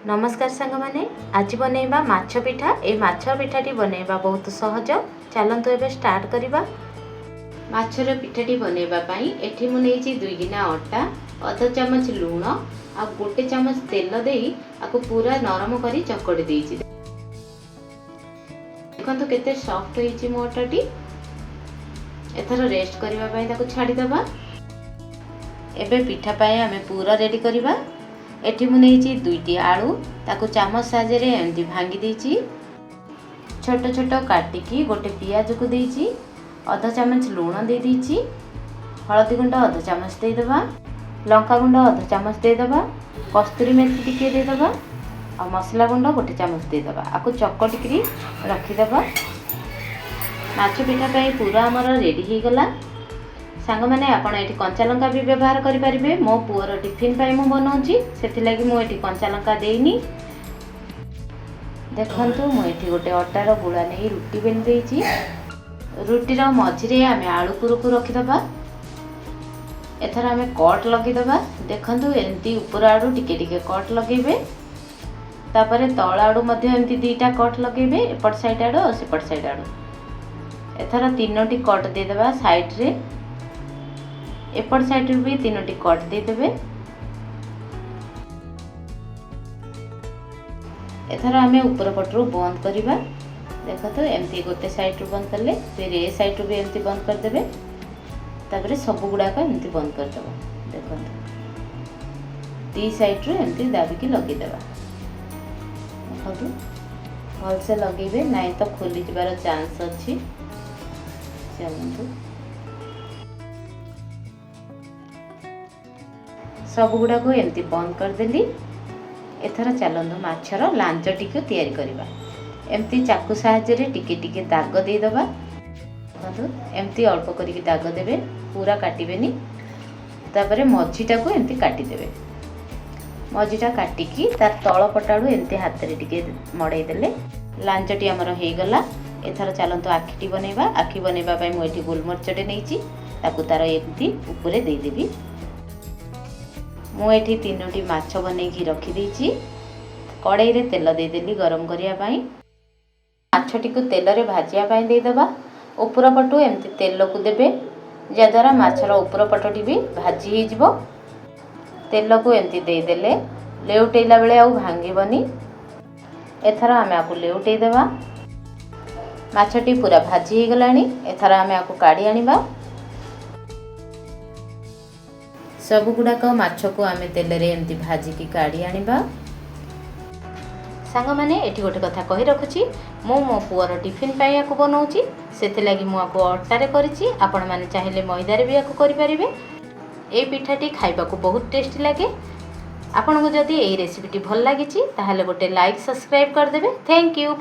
नमस्कार सांग माने आज बनैबा माछ पिठा। ए माछ पिठाटी बनैबा बहुत सहज। चलंतु एबे स्टार्ट करिबा। माछर पिठाटी बनैबा पई एठी मु नेछि 2 गिना आटा, आधा चमच लूण आ 1 चमच तेल देई आको पूरा नरम करी चकड़ी देछि। देखंतु केते सॉफ्ट होईछि मो आटाटी। एथर रेस्ट करिबा पई ताको छाडी दबा। एबे पिठा पई हमें पूरा रेडी करिबा। एठी मु नेछि 2टी आलू ताको चामच साहाय्य एमती भांगी देछि। छोट छोट काटिकी गोटे पियाज को देछि। आधा चामच लूण दे देछि। हळदी गुंड आधा चामच दे दबा। लंका गुंड आधा चामच दे दबा। कस्तूरी मेथी टिके दे दबा आ मसला गुंड गोटे चामच दे दबा। आको चकटिकरी रखी दबा। माछ पिठा पई पूरा हमर रेडी हे गला। सांग माने आपण एठी कंचा लंका भी व्यवहार करि परिबे। मो पुअर टिफिन पई मु बनाउची सेति लागि मु एठी कंचा लंका देइनी। देखंतु मु एठी गोटे अटार गुळा नै रुटी बेल देइची। रुटीर मझिरे आमे आलू कुरुकु रखि दबा। एथर आमे कट लगी दबा। देखंतु एंती ऊपर आडू टिके टिके कट लगेबे। तापरे तळ आडू मध्ये एंती दीटा कट लगेबे। एपट साइड आडू और सेपट साइड आडू। एथर तीनोटी कट दे दबा साइड रे। एपट साइड भी 3टी कट दे देबे। एथर आमे ऊपर पटरू बंद करिबा। देखो तो एमती गोटे साइड रू बंद करले फिर ए साइड रू भी एमती बंद कर देबे। तापरे सब गुडा का एमती बंद कर देबो। देखो दी साइड रू एमती दाबी की लगे देबा। देखो तो भल से लगेबे नाही तो खोली जबार चांस अछि। चलंतु सब गुडा को एमती बंद कर देली। एथर चलंतु माछर लांचटी को तैयारी करिबा। एमती चाकू साहाय्य रे टिके टिके दाग दे दबा। देखो एमती अल्प करिके दाग देबे, पूरा काटिबेनी। तापरे मझीटा को एमती काटी देबे। मझीटा काटिकी तार तळ पटाडू एमती हाथ रे टिके मडै देले लांचटी हमर हे गला। एथर चलंतु आखिटी बनैबा। आखि बनैबा पई मु एठी गोलमरचटे नैची ताकू तार एमती ऊपरे दे देबी। मु एठी 3टी माछ बनेकी रखी देछि। कड़ाई रे तेल दे देली गरम करिया पई। माछटी को तेल रे भाजिया पई दे दबा। ऊपर पटू एमती तेल को देबे जा द्वारा माछर ऊपर पटटी भी भाजी हे जिवो। तेल को एमती दे देले लेउटेला बेले आउ भांगीबनी। एथरा हमें आकु लेउटे देबा। माछटी पूरा भाजी हे गलानी। एथरा हमें आकु काढी आनिबा। सब गुड़ाक माछ को आमे तेल रे एमती भाजी की काढ़ी आनिबा। सांग माने एठी गोटे कथा कहि रखुची। मो पुअर टिफिन पाई आकु बनाउची सेति लागि मु आकु आटा रे करिची। आपण माने चाहिले मैदा रे भी आकु करि परिबे। ए पिठाटी खाइबा को बहुत टेस्टी लागे। आपण को जदी ए रेसिपीटी भल लागिची ताहाले गोटे लाइक सब्सक्राइब कर देबे। Thank you.